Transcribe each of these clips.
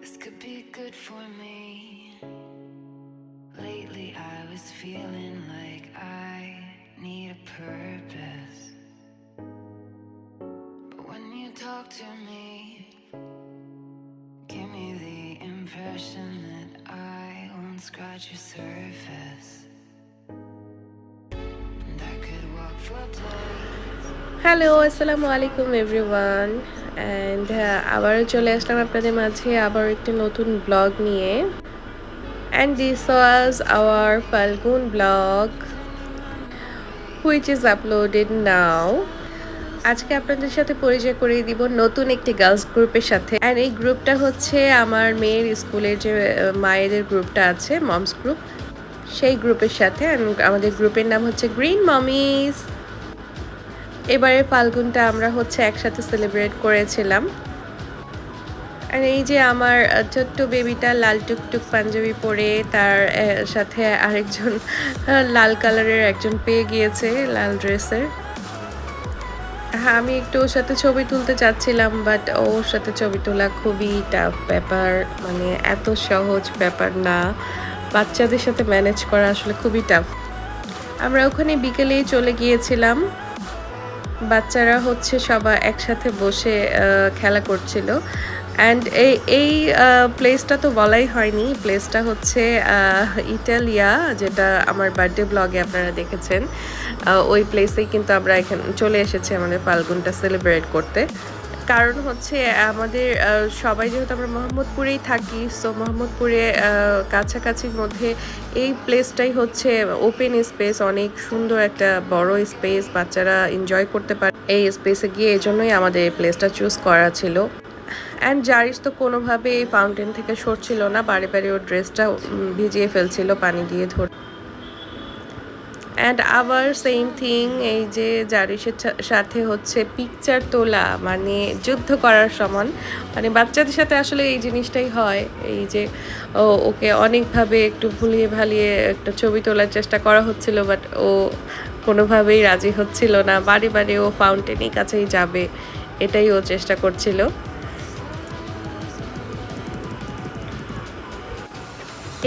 This could be good for me. Lately I was feeling like I need a purpose. But when you talk to me, give me the impression that I won't scratch your surface. And I could walk for days. Hello, আসসালামু আলাইকুম everyone and আবারও চলে আসলাম আপনাদের মাঝে আবার একটি নতুন blog নিয়ে and this was our Falgun blog which is uploaded now. আজকে আপনাদের সাথে পরিচয় করিয়ে দিব নতুন একটি গার্লস গ্রুপের সাথে অ্যান্ড এই গ্রুপটা হচ্ছে আমার মেয়ের স্কুলের যে মায়েদের গ্রুপটা আছে মমস গ্রুপ, সেই গ্রুপের সাথে। আমাদের গ্রুপের নাম হচ্ছে গ্রিন মমিস। এবারে ফাল্গুনটা আমরা হচ্ছে একসাথে সেলিব্রেট করেছিলাম। আর এই যে আমার ছোট্ট বেবিটা লাল টুকটুক পাঞ্জাবি পরে, তার সাথে আরেকজন লাল কালারের একজন পেয়ে গিয়েছে লাল ড্রেসের। হ্যাঁ, আমি একটু ওর সাথে ছবি তুলতে চাচ্ছিলাম, বাট ওর সাথে ছবি তোলা খুবই টাফ ব্যাপার, মানে এত সহজ ব্যাপার না। বাচ্চাদের সাথে ম্যানেজ করা আসলে খুবই টাফ। আমরা ওখানে বিকেলেই চলে গিয়েছিলাম। বাচ্চারা হচ্ছে সবাই একসাথে বসে খেলা করছিল। অ্যান্ড এই প্লেসটা তো বলাই হয়নি, প্লেসটা হচ্ছে ইটালিয়া, যেটা আমার বার্থডে ব্লগে আপনারা দেখেছেন। ওই প্লেসেই কিন্তু আমরা এখানে চলে এসেছি আমাদের ফাল্গুনটা সেলিব্রেট করতে। কারণ হচ্ছে আমাদের সবাই যেহেতু আমরা মোহাম্মদপুরেই থাকি, সো মোহাম্মদপুরে কাছাকাছির মধ্যে এই প্লেসটাই হচ্ছে ওপেন স্পেস, অনেক সুন্দর একটা বড় স্পেস, বাচ্চারা এনজয় করতে পারে এই স্পেসে গিয়ে। এই জন্যই আমাদের এই প্লেসটা চুজ করা ছিল। অ্যান্ড জারিস তো কোনোভাবে এই ফাউন্টেন থেকে সরছিল না, বারে বারে ওর ড্রেসটা ভিজিয়ে ফেলছিল পানি দিয়ে ধরে। অ্যান্ড আবার সেম থিং, এই যে জারিসের সাথে হচ্ছে পিকচার তোলা মানে যুদ্ধ করার সমান। মানে বাচ্চাদের সাথে আসলে এই জিনিসটাই হয়, এই যে ওকে অনেকভাবে একটু ভুলিয়ে ভালিয়ে একটা ছবি তোলার চেষ্টা করা হচ্ছিল, বাট ও কোনোভাবেই রাজি হচ্ছিল না। বারে বারে ও ফাউন্টেনের কাছেই যাবে, এটাই ও চেষ্টা করছিল।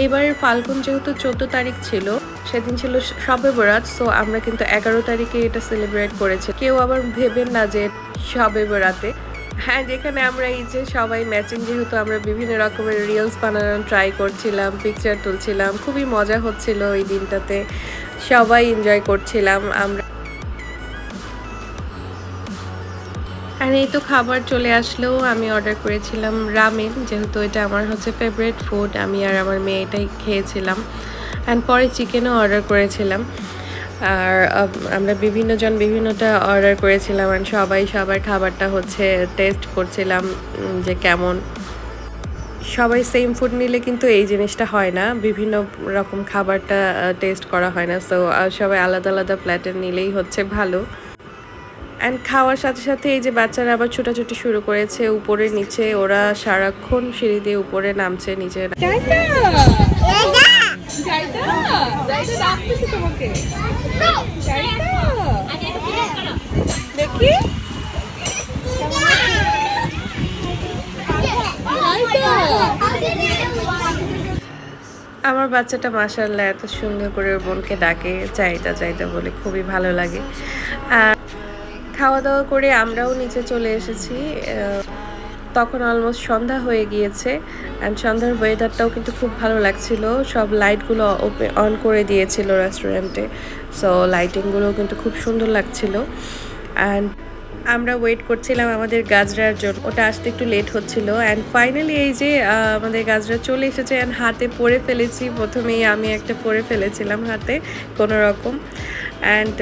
এবারের ফাল্গুন যেহেতু 14 তারিখ ছিল, সেদিন ছিল শবে বরাত, সো আমরা কিন্তু 11 তারিখে এটা সেলিব্রেট করেছি। কেউ আবার ভেবেন না যে শবে বরাতে। হ্যাঁ, যেখানে আমরা এই যে সবাই ম্যাচিং, যেহেতু আমরা বিভিন্ন রকমের রিলস বানানোর ট্রাই করছিলাম, পিকচার তুলছিলাম, খুবই মজা হচ্ছিল এই দিনটাতে, সবাই এনজয় করছিলাম আমরা। আর এই তো খাবার চলে আসলো। আমি অর্ডার করেছিলাম রামেন, যেহেতু এটা আমার হচ্ছে ফেভারিট ফুড, আমি আর আমার মেয়ে এটাই খেয়েছিলাম। অ্যান্ড পরে চিকেনও অর্ডার করেছিলাম। আর আমরা বিভিন্নজন বিভিন্নটা অর্ডার করেছিলাম, অ্যান্ড সবাই সবার খাবারটা হচ্ছে টেস্ট করছিলাম যে কেমন। সবাই সেম ফুড নিলে কিন্তু এই জিনিসটা হয় না, বিভিন্ন রকম খাবারটা টেস্ট করা হয় না। সো সবাই আলাদা আলাদা প্ল্যাটার নিলেই হচ্ছে ভালো। অ্যান্ড খাওয়ার সাথে সাথে এই যে বাচ্চারা আবার ছোটাছুটি শুরু করেছে উপরে নিচে, ওরা সারাক্ষণ সিঁড়ি দিয়ে উপরে নামছে নিচে। দেখি আমার বাচ্চাটা মাশাআল্লাহ এত সুন্দর করে ওর বোনকে ডাকে চাইতা চাইতা বলে, খুবই ভালো লাগে। আর খাওয়া দাওয়া করে আমরাও নিচে চলে এসেছি। তখন অলমোস্ট সন্ধ্যা হয়ে গিয়েছে, অ্যান্ড সন্ধ্যার ওয়েদারটাও কিন্তু খুব ভালো লাগছিল। সব লাইটগুলো অন করে দিয়েছিল রেস্টুরেন্টে, সো লাইটিংগুলো কিন্তু খুব সুন্দর লাগছিল। অ্যান্ড আমরা ওয়েট করছিলাম আমাদের গাজরার জন্য, ওটা আসতে একটু লেট হচ্ছিল। অ্যান্ড ফাইনালি এই যে আমাদের গাজরা চলে এসেছে, অ্যান্ড হাতে পরে ফেলেছি। প্রথমেই আমি একটা পরে ফেলেছিলাম হাতে কোনো রকম। অ্যান্ড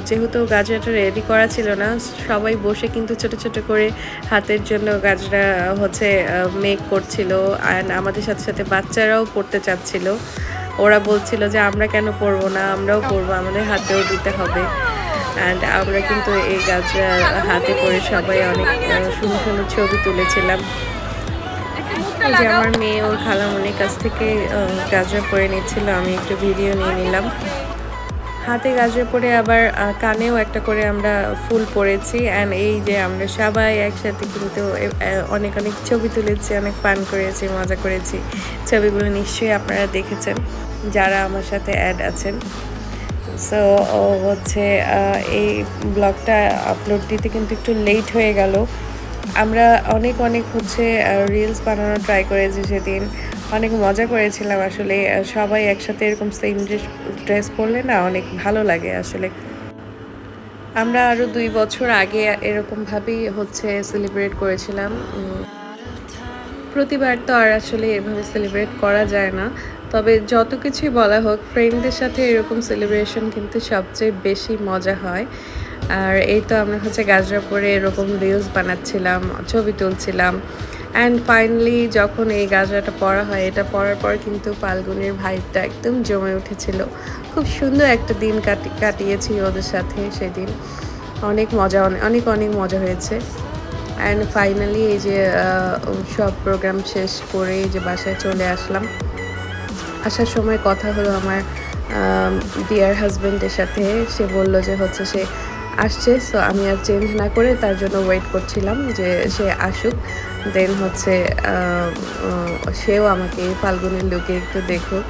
যেহেতু গাজরাটা রেডি করা ছিল না, সবাই বসে কিন্তু ছোট ছোট করে হাতের জন্য গাজরা হচ্ছে মেক করছিল। অ্যান্ড আমাদের সাথে সাথে বাচ্চারাও পড়তে চাচ্ছিল, ওরা বলছিল যে আমরা কেন পরবো না, আমরাও পরবো, আমাদের হাতেও দিতে হবে। অ্যান্ড আমরা কিন্তু এই গাজরা হাতে করে সবাই অনেক সুন্দর সুন্দর ছবি তুলেছিলাম। এই যে আমার মেয়ে ওর খালামণির কাছ থেকে গাজরা পরে নিচ্ছিল, আমি একটু ভিডিও নিয়ে নিলাম। হাতে গাজরা পরে আবার কানেও একটা করে আমরা ফুল পরেছি। অ্যান্ড এই যে আমরা সবাই একসাথে কিন্তু অনেক অনেক ছবি তুলেছি, অনেক ফান করেছি, মজা করেছি। ছবিগুলো নিশ্চয়ই আপনারা দেখেছেন যারা আমার সাথে অ্যাড আছেন। সো হচ্ছে এই ব্লগটা আপলোড দিতে কিন্তু একটু লেট হয়ে গেল। আমরা অনেক অনেক হচ্ছে রিলস বানানোর ট্রাই করেছি সেদিন, অনেক মজা করেছিলাম আসলে। সবাই একসাথে এরকম সেম ড্রেস পরলে না অনেক ভালো লাগে আসলে। আমরা আরও 2 বছর আগে এরকমভাবেই হচ্ছে সেলিব্রেট করেছিলাম। প্রতিবার তো আর আসলে এভাবে সেলিব্রেট করা যায় না, তবে যত কিছুই বলা হোক ফ্রেন্ডদের সাথে এরকম সেলিব্রেশন কিন্তু সবচেয়ে বেশি মজা হয়। আর এই তো আমরা হচ্ছে গাজরা পরে এরকম রিলস বানাচ্ছিলাম, ছবি তুলছিলাম। অ্যান্ড ফাইনালি যখন এই গাজরাটা পরা হয়, এটা পরার পর কিন্তু ফাল্গুনের ভাইবটা একদম জমে উঠেছিল। খুব সুন্দর একটা দিন কাটিয়েছি ওদের সাথে সেদিন। অনেক মজা, অনেক অনেক মজা হয়েছে। অ্যান্ড ফাইনালি এই যে সব প্রোগ্রাম শেষ করে এই যে বাসায় চলে আসলাম। আসার সময় কথা হলো আমার ডিয়ার হাজব্যান্ডের সাথে। সে বলল যে হচ্ছে সে আসছে, সো আমি আর চেঞ্জ না করে তার জন্য ওয়েট করছিলাম যে সে আসুক, দেন হচ্ছে সেও আমাকে ফাল্গুনের লুকে একটু দেখুক।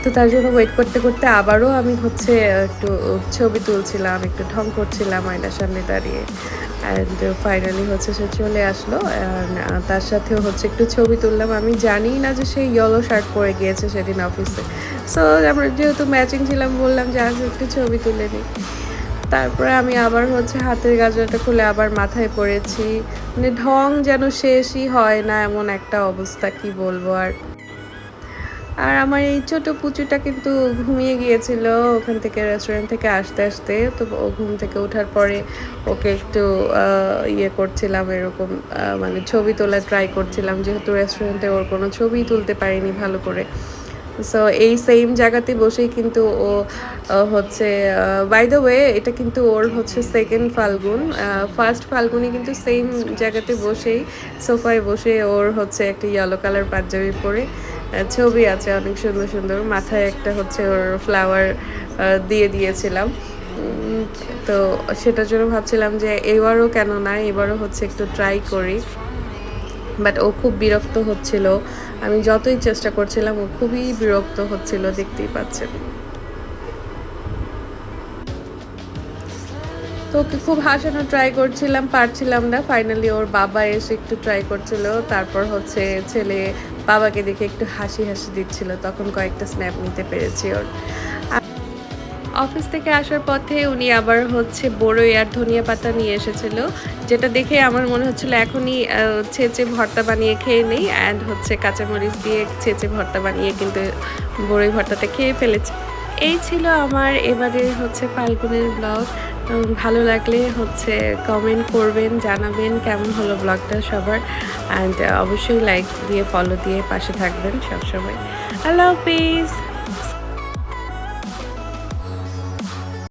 তো তার জন্য ওয়েট করতে করতে আবারও আমি হচ্ছে একটু ছবি তুলছিলাম, একটু ঢং করছিলাম আয়নার সামনে দাঁড়িয়ে। অ্যান্ড ফাইনালি হচ্ছে সে চলে আসলো। তার সাথেও হচ্ছে একটু ছবি তুললাম। আমি জানি না যে সে ইয়েলো শার্ট পরে গিয়েছে সেদিন অফিসে। সো আমরা যেহেতু ম্যাচিং ছিলাম, বললাম যে আজ একটু ছবি তুলে নিই। তারপরে আমি আবার হচ্ছে হাতের গাজরাটা খুলে আবার মাথায় পরেছি। মানে ঢং যেন শেষই হয় না এমন একটা অবস্থা, কি বলবো আর। আর আমার এই ছোট পুচুটা কিন্তু ঘুমিয়ে গিয়েছিল ওখান থেকে, রেস্টুরেন্ট থেকে আসতে আসতে। তো ও ঘুম থেকে ওঠার পরে ওকে একটু ইয়ে করছিলাম, এরকম মানে ছবি তোলার ট্রাই করছিলাম, যেহেতু রেস্টুরেন্টে ওর কোনো ছবিই তুলতে পারিনি ভালো করে। সো এই সেম জায়গাতে বসেই কিন্তু ও হচ্ছে, বাই দ্য ওয়ে এটা কিন্তু ওর হচ্ছে সেকেন্ড ফাল্গুন। ফার্স্ট ফাল্গুনে কিন্তু সেম জায়গাতে বসেই সোফায় বসে ওর হচ্ছে একটা ইয়েলো কালার পাঞ্জাবি পরে ছবি আছে অনেক সুন্দর সুন্দর। মাথায় একটা হচ্ছে ওর ফ্লাওয়ার দিয়ে দিয়েছিলাম। তো সেটার জন্য ভাবছিলাম যে এবারও কেন না, এবারও হচ্ছে একটু ট্রাই করি। বাট ও খুব বিরক্ত হচ্ছিল, আমি যতই চেষ্টা করছিলাম ও খুবই বিরক্ত হচ্ছিল, দেখতেই পাচ্ছেন। তো ওকে খুব হাসানো ট্রাই করছিলাম, পারছিলাম না। ফাইনালি ওর বাবা এসে একটু ট্রাই করছিল, তারপর হচ্ছে ছেলে বাবাকে দেখে একটু হাসি হাসি দিচ্ছিল, তখন কয়েকটা স্ন্যাপ নিতে পেরেছি ওর। অফিস থেকে আসার পথে উনি আবার হচ্ছে বড়ই আর ধনিয়া পাতা নিয়ে এসেছিল, যেটা দেখে আমার মনে হচ্ছিল এখনই ছেঁচে ভর্তা বানিয়ে খেয়ে নেই। অ্যান্ড হচ্ছে কাঁচামরিচ দিয়ে ছেঁচে ভর্তা বানিয়ে কিন্তু বড়ই ভর্তাটা খেয়ে ফেলেছি। এই ছিল আমার এবারের হচ্ছে ফাল্গুনের ব্লগ। ভালো লাগলে হচ্ছে কমেন্ট করবেন, জানাবেন কেমন হলো ব্লগটা সবার। অ্যান্ড অবশ্যই লাইক দিয়ে ফলো দিয়ে পাশে থাকবেন সবসময়। আল্লাহ হাফিজ।